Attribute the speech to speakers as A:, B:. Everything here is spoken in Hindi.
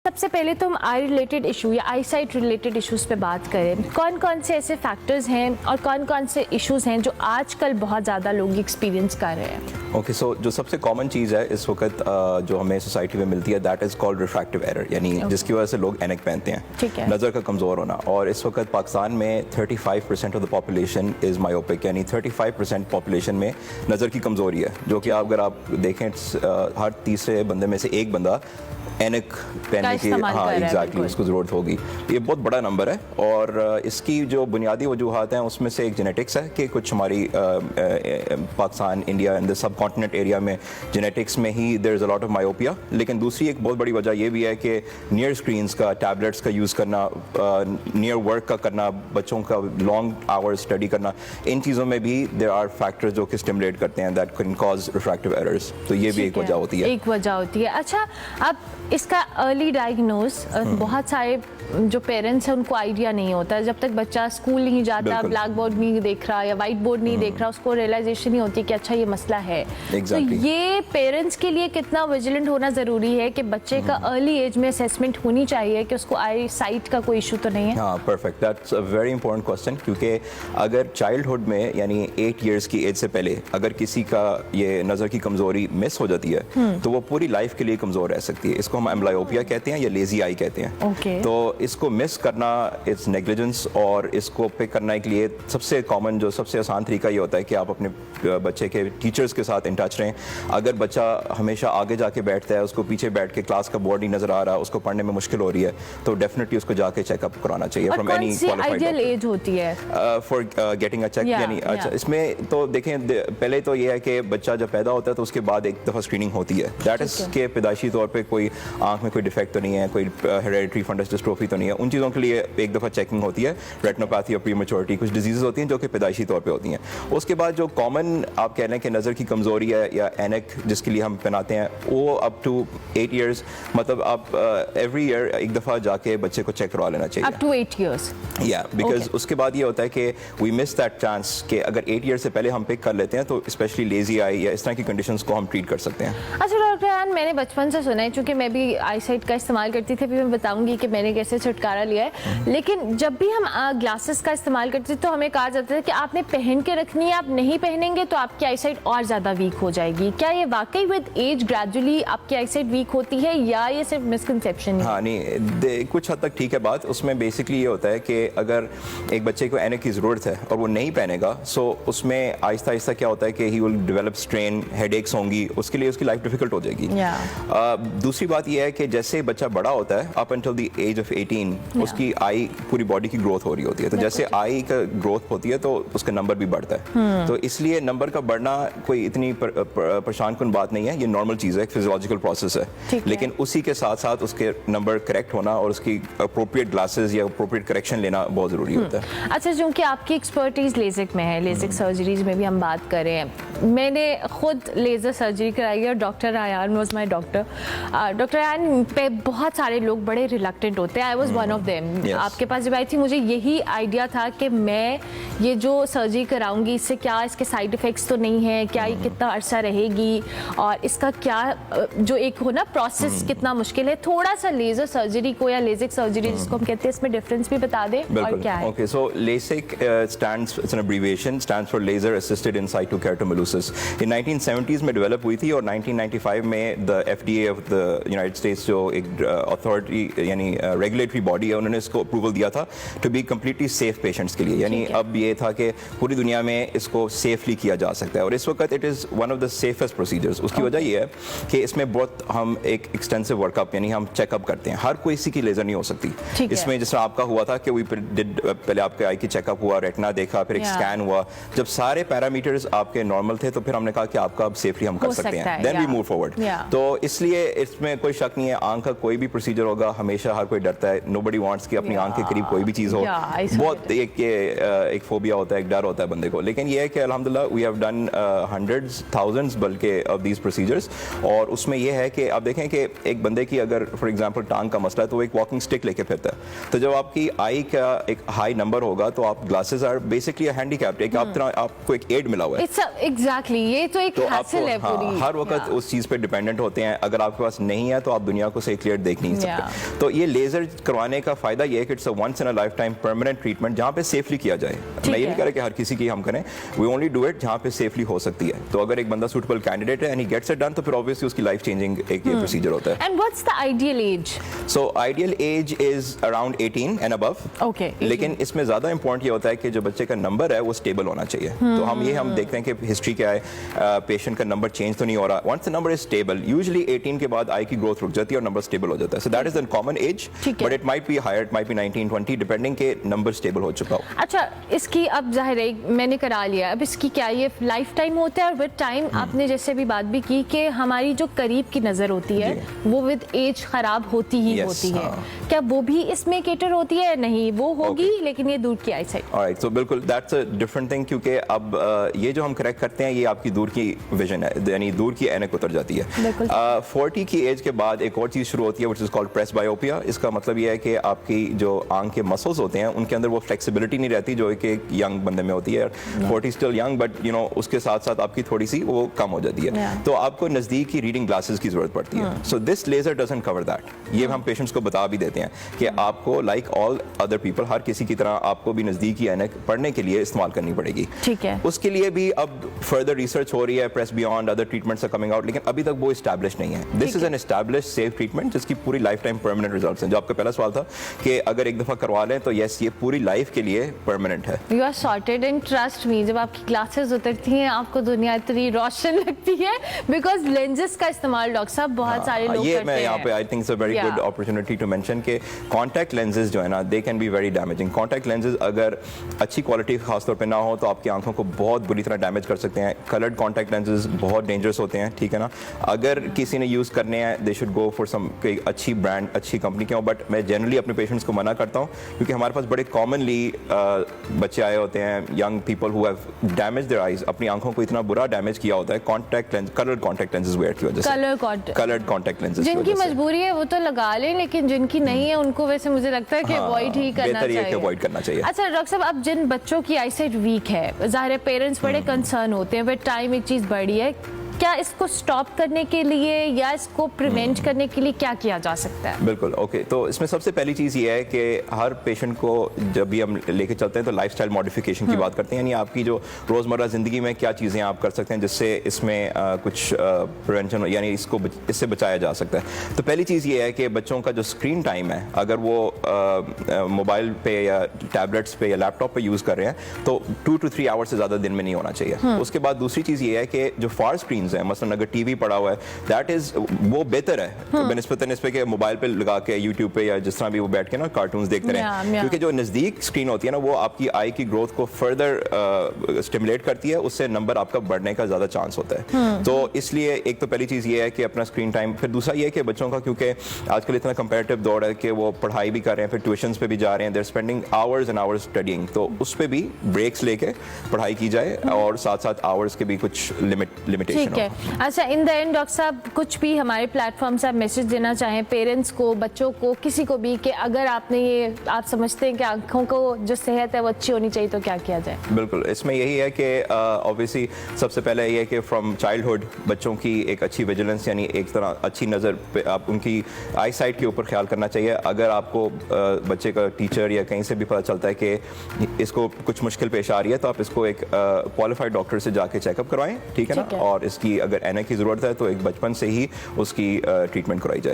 A: सबसे पहले तो हम आई रिलेटेड इशू या आई साइट रिलेटेड इश्यूज़ पे बात करें। कौन कौन से ऐसे फैक्टर्स हैं और कौन कौन से इश्यूज़ हैं जो आजकल बहुत ज़्यादा लोग एक्सपीरियंस कर रहे हैं?
B: ओके, सो जो सबसे कॉमन चीज़ है इस वक्त जो हमें सोसाइटी में मिलती है, that is called refractive error, यानी जिसकी वजह से लोग ऐनक पहनते हैं,
A: ठीक है।
B: नज़र का कमज़ोर होना। और इस वक्त पाकिस्तान में 35% of the population is myopic, यानी 35% पॉपुलेशन में नज़र की कमज़ोरी है, जो कि अगर आप देखें हर तीसरे बंदे में से एक बंदा ऐनक पहनने की, हाँ एग्जैक्टली, उसको ज़रूरत होगी। ये बहुत बड़ा नंबर है और इसकी जो बुनियादी वजूहात हैं उसमें से एक जेनेटिक्स है कि कुछ हमारी Pakistan, India and the subcontinent area में जेनेटिक्स में ही there is a lot of myopia. लेकिन दूसरी एक बहुत बड़ी वजह ये भी है कि नियर स्क्रीन्स का, टैबलेट्स का यूज़ करना, नियर वर्क का करना, बच्चों का लॉन्ग आवर्स स्टडी करना, इन चीज़ों में भी देयर आर फैक्टर्स जो कि स्टिमुलेट करते हैं that can cause refractive errors. तो ये भी एक वजह होती है,
A: एक वजह होती है। अच्छा, अब इसका अर्ली डायग्नोज, बहुत सारे जो पेरेंट्स हैं उनको आइडिया नहीं होता, जब तक बच्चा स्कूल नहीं जाता, ब्लैक बोर्ड नहीं देख रहा या वाइट बोर्ड नहीं देख रहा, उसको रियलाइजेशन नहीं होती कि अच्छा ये मसला है। तो ये पेरेंट्स के लिए कितना विजिलेंट होना ज़रूरी है कि बच्चे का अर्ली एज में असेसमेंट होनी चाहिए कि उसको आई साइट का कोई इशू तो नहीं है?
B: हाँ, perfect, that's a very important question, क्योंकि अगर चाइल्डहुड में यानी 8 ईयर्स की एज से पहले अगर किसी का ये नज़र की कमज़ोरी मिस हो जाती है तो वो पूरी लाइफ के लिए कमज़ोर रह सकती है। इसको हम एम्ब्लायोपिया कहते हैं या लेजी आई कहते हैं। तो इसको मिस करना इट्स नेग्लिजेंस, और इसको पिक करने के लिए सबसे कॉमन, जो सबसे आसान तरीका ये होता है कि आप अपने बच्चे के टीचर्स के साथ इन टच रहें। अगर बच्चा हमेशा आगे जाके बैठता है, उसको पीछे बैठ के क्लास का बोर्ड नहीं नजर आ रहा, उसको पढ़ने में मुश्किल हो रही है, तो डेफिनेटली उसको जाके चेकअप कराना चाहिए from any qualified
A: ideal age होती है
B: फॉर गेटिंग अ चेक। यानी अच्छा, इसमें तो देखें, पहले तो ये है कि बच्चा जब पैदा होता है तो उसके बाद एक दफ़ा स्क्रीनिंग होती है, दैट इज़ के पैदाइशी तौर पर कोई आंख में कोई डिफेक्ट तो नहीं है, कोई हेरेडिटरी फंडस डिस्ट्रोफी तो नहीं है, उन चीज़ों के लिए एक दफ़ा चेकिंग होती है। रेटिनोपैथी और प्रीमेच्योरिटी, कुछ डिजीज़ होती हैं जो कि पैदाइशी तौर पे होती हैं। उसके बाद जो कॉमन आप कह रहे हैं कि नज़र की कमज़ोरी है या ऐनक जिसके लिए हम पहनाते हैं, वो अप टू 8 ईयर्स, मतलब आप एवरी ईयर एक दफ़ा जाके बच्चे को चेक करवा लेना चाहिए,
A: अप टू 8 ईयर्स।
B: या बिकॉज उसके बाद ये होता है कि वी मिस दैट चांस कि अगर 8 ईयर से पहले हम पिक कर लेते हैं तो स्पेशली लेजी आई या इस तरह की कंडीशंस को हम ट्रीट कर सकते हैं।
A: अच्छा डॉक्टर यान, मैंने बचपन से सुना है, चूँकि मैं भी आई साइट का इस्तेमाल करती थी, अभी मैं बताऊंगी कि मैंने कैसे छुटकारा लिया है, लेकिन जब भी हम ग्लासेस का इस्तेमाल करते थे तो हमें कहा जाता था कि आपने पहन के रखनी है, आप नहीं पहनेंगे तो आपकी आई साइट और ज़्यादा वीक हो जाएगी। क्या ये वाकई विद एज ग्रेजुअली आपकी आई साइट वीक होती है या ये सिर्फ मिसकंसेप्शन है?
B: हाँ, नहीं, कुछ हद तक ठीक है बात। उसमें बेसिकली ये होता है कि अगर एक बच्चे को ऐनक की ज़रूरत है और वो नहीं पहनेगा, सो उसमें आहिस्ता आहिस्ता क्या होता है कि he will develop strain, headaches होंगी, उसके लिए उसकी लाइफ डिफिकल्ट हो जाएगी। दूसरी बात यह है कि जैसे बच्चा बड़ा होता है up until the age of 18, उसकी आई पूरी बॉडी की ग्रोथ हो रही होती है, तो जैसे आई का ग्रोथ होती है तो उसका नंबर भी बढ़ता है। तो इसलिए नंबर का बढ़ना कोई इतनी परेशान कुन बात नहीं है, ये नॉर्मल चीज़ है, एक फिजियोलॉजिकल प्रोसेस है। लेकिन उसी के साथ साथ उसके नंबर करेक्ट होना और उसकी अप्रोप्रिएट ग्लासेस या अप्रोप्रिएट करेक्शन लेना बहुत ज़रूरी होता है।
A: अच्छा, क्योंकि आपकी एक्सपर्टीज लेजिक में है, लेजिक सर्जरीज में भी हम बात करें, मैंने खुद लेज़र सर्जरी कराई है और doctor Ayan was my doctor. Doctor Ayan पे बहुत सारे लोग बड़े रिलक्टेंट होते हैं, I was one of them. आपके पास जब आई थी मुझे यही आइडिया था कि मैं ये जो सर्जरी कराऊंगी इससे क्या इसके साइड इफ़ेक्ट्स तो नहीं है, क्या ये कितना अरसा रहेगी और इसका क्या जो एक हो ना प्रोसेस कितना मुश्किल है। थोड़ा सा लेज़र सर्जरी को या लेजिक सर्जरी जिसको हम कहते हैं इसमें डिफरेंस भी बता दें और क्या है?
B: Okay, so LASIK stands, it's an abbreviation, stands for laser assisted in situ keratomileusis. ये 1970s में डेवलप हुई थी और 1995 में the FDA of the United States, जो एक अथॉरिटी यानी रेगुलेटरी बॉडी है, उन्होंने इसको अप्रूवल दिया था to be completely safe patients के लिए। यानी अब ये था कि पूरी दुनिया में इसको सेफली किया जा सकता है और इस वक्त it is one of the safest procedures. उसकी वजह ये है कि इसमें बहुत हम एक एक्सटेंसिव वर्कअप यानी हम चेकअप करते हैं, हर कोई इसी की लेज़र नहीं हो सकती। इसमें जिस तरह आपका हुआ था कि पहले आपके आई की चेकअप हुआ, रेटिना देखा, फिर एक स्कैन हुआ, जब सारे पैरामीटर्स आपके नॉर्मल थे तो फिर हमने कहा कि आपका अब सेफली हम कर सकते हैं, देन वी मूव फॉरवर्ड। तो इसलिए इसमें कोई शक नहीं है, आंख का कोई भी प्रोसीजर होगा हमेशा हर कोई डरता है, नोबडी वांट्स कि अपनी आंख के करीब कोई भी चीज़ हो, बहुत एक फोबिया होता है, एक डर होता है बंदे को। लेकिन ये है कि अल्हम्दुलिल्लाह we have done hundreds thousands बल्कि ऑफ दीज प्रोसीजर्स, और उसमें यह है कि आप देखें कि एक बंदे की अगर फॉर एग्जांपल टांग का मसला है तो वो एक वॉकिंग स्टिक लेके फिरता है, तो जब आपकी आई का एक हाई नंबर होगा तो आप ग्लासेस आर बेसिकली हैंडीकैप्ड, एक आपको एक एड मिला हुआ है।
A: एग्जैक्टली, ये तो एक हैसल है पूरी।
B: हर वक्त उस चीज़ पे डिपेंडेंट होते हैं, अगर आपके पास नहीं है है तो आप दुनिया को सही क्लियर देख नहीं सकते। तो ये लेजर करवाने का फायदा ये है कि it's a once in a lifetime permanent treatment जहाँ पे सेफली किया जाए। मैं ये नहीं कह रहा कि हर किसी की हम करें, वी ओनली डू इट जहाँ पे सेफली हो सकती है। तो अगर एक बंदा सूटेबल कैंडिडेट है and he gets it done तो फिर ऑब्वियसली उसकी लाइफ चेंजिंग एक प्रोसीजर होता है।
A: And what's the ideal age?
B: So ideal age is around 18 and above.
A: Okay,
B: लेकिन इसमें ज्यादा इंपॉर्टेंट ये होता है कि जो बच्चे का नंबर है वो स्टेबल होना चाहिए। तो हम देखते हैं कि हिस्ट्री क्या है, पेशेंट का नंबर चेंज तो नहीं हो रहा। Once the number is stable, usually 18 के बाद आई की ग्रोथ रुक जाती है और नंबर स्टेबल हो जाता है। So that is the common age, but it might be higher, it might be 19 20 depending के नंबर स्टेबल हो चुका हो।
A: अच्छा, इसकी अब जाहिर है मैंने करा लिया, अब इसकी क्या ये लाइफ टाइम होता है? और विद टाइम आपने जैसे भी बात भी की कि हमारी जो करीब की नजर होती है वो विद एज खराब होती ही होती है, क्या वो भी इसमें केटर होती है? नहीं, वो होगी लेकिन ये दूर की आई साइड।
B: ऑलराइट, सो बिल्कुल दैट्स अ डिफरेंट थिंग, क्योंकि अब ये जो हम करेक्ट करते हैं ये आपकी दूर की विजन है, यानी दूर की ऐनक उतर जाती है। 40 की एज के बाद एक और चीज शुरू होती है व्हिच इज कॉल्ड प्रेसबायोपिया। इसका मतलब ये है कि आपकी जो आंख के मसल्स होते हैं उनके अंदर वो फ्लेक्सिबिलिटी नहीं रहती जो एक यंग बंदे में होती है। 40 still young, but you know उसके साथ साथ आपकी थोड़ी सी वो कम हो जाती है। तो आपको नजदीक की रीडिंग ग्लासेस की जरूरत पड़ती है। So this laser doesn't cover that. ये हम पेशेंट्स को बता भी देते हैं कि आपको लाइक ऑल अदर पीपल, हर किसी की तरह आपको भी नजदीकी ऐनक पढ़ने के लिए इस्तेमाल करनी पड़ेगी।
A: ठीक है,
B: उसके लिए भी अब फर्दर रिसर्च हो रही है, press beyond, other treatments are coming out, लेकिन अभी तक वो एस्टैब्लिश नहीं है। This is an established safe treatment जिसकी पूरी लाइफ टाइम परमानेंट रिजल्ट्स हैं। जो आपका पहला सवाल था कि अगर एक दफा करवा लें तो यस, ये पूरी लाइफ के लिए परमानेंट है।
A: You are sorted and trust me, जब आपकी ग्लासेस उतरती हैं आपको दुनिया इतनी रोशन लगती है बिकॉज लेंसेज का इस्तेमाल डॉक्टर साहब बहुत सारे लोग
B: ये
A: करते
B: मैं यहाँ
A: हैं।
B: पे I think it's a very good opportunity to mention कि कॉन्टैक्ट लेंसेज जो है ना, they can be very damaging. Contact lenses अगर अच्छी क्वालिटी खासतौर पे ना हो तो आपकी आंखों को बहुत बुरी तरह डैमेज कर सकते हैं। कलर्ड कॉन्टैक्ट लेंसेज बहुत डेंजरस होते हैं, ठीक है ना। अगर किसी ने यूज़ करने हैं they should go for some कोई अच्छी ब्रांड, अच्छी कंपनी के हो, बट मैं जनरली अपने पेशेंट्स को मना करता हूँ क्योंकि हमारे पास बड़े कॉमनली बच्चे आए होते हैं, young people who have damage their eyes, अपनी आंखों को इतना बुरा डैमेज किया होता है contact lens, coloured contact lenses wear की वजह से, कलर्ड कॉन्टैक्ट लेंसेज।
A: जिनकी मजबूरी है वो तो लगा लें, लेकिन जिनकी नहीं है उनको वैसे मुझे लगता है कि अवॉइड ही करना चाहिए।
B: बेहतर ये कि अवॉइड करना चाहिए।
A: अच्छा डॉक्टर साहब, अब जिन बच्चों की आईसाइट वीक है, जाहिर है पेरेंट्स बड़े कंसर्न होते हैं, विद टाइम एक चीज बढ़ी है, क्या इसको स्टॉप करने के लिए या इसको प्रिवेंट करने के लिए क्या किया जा सकता है?
B: बिल्कुल, ओके। तो इसमें सबसे पहली चीज़ ये है कि हर पेशेंट को जब भी हम लेके चलते हैं तो लाइफस्टाइल मॉडिफिकेशन की बात करते हैं, यानी आपकी जो रोज़मर्रा ज़िंदगी में क्या चीज़ें आप कर सकते हैं जिससे इसमें कुछ प्रिवेंशन, यानी इससे बचाया जा सकता है। तो पहली चीज़ ये है कि बच्चों का जो स्क्रीन टाइम है, अगर वो मोबाइल पे या टैबलेट्स पे या लैपटॉप पे यूज़ कर रहे हैं तो 2 to 3 आवर्स से ज़्यादा दिन में नहीं होना चाहिए। उसके बाद दूसरी चीज़ ये है कि जो फार स्क्रीन है, मसलन अगर टीवी पड़ा हुआ है, दैट इज वो बेहतर है बनिस्बतन इस पे कि मोबाइल पे लगा के यूट्यूब पे या जिस तरह भी वो बैठ के ना कार्टून्स देखते रहे, क्योंकि जो नजदीक स्क्रीन होती है ना वो आपकी आई की ग्रोथ को फर्दर स्टिमुलेट करती है, उससे नंबर आपका बढ़ने का ज्यादा चांस होता है। तो इसलिए एक तो पहली चीज ये है कि अपना स्क्रीन टाइम, फिर दूसरा ये है कि बच्चों का, क्योंकि आजकल इतना कंपैरेटिव दौर है कि वो पढ़ाई भी कर रहे हैं, फिर ट्यूशंस पे भी जा रहे हैं, they're spending hours and hours studying, तो उस पे भी ब्रेक्स लेके पढ़ाई की जाए और साथ साथ आवर्स के भी कुछ लिमिटेशन हो।
A: अच्छा, इन द एंड डॉक्टर साहब कुछ भी हमारे प्लेटफॉर्म से आप मैसेज देना चाहें पेरेंट्स को, बच्चों को, किसी को भी, कि अगर आपने ये आप समझते हैं कि आंखों को जो सेहत है वो अच्छी होनी चाहिए तो क्या किया जाए?
B: बिल्कुल, इसमें यही है कि ऑब्वियसली सबसे पहले ये है कि फ्रॉम चाइल्डहुड बच्चों की एक अच्छी विजिलेंस, यानी एक तरह अच्छी नज़र पे आप उनकी आई साइट के ऊपर ख्याल करना चाहिए। अगर आपको बच्चे का टीचर या कहीं से भी पता चलता है कि इसको कुछ मुश्किल पेश आ रही है तो आप इसको एक क्वालिफाइड डॉक्टर से जाके चेकअप करवाएं, ठीक है ना। और इसकी अगर ऐनक की ज़रूरत है तो एक बचपन से ही उसकी ट्रीटमेंट कराई जाए।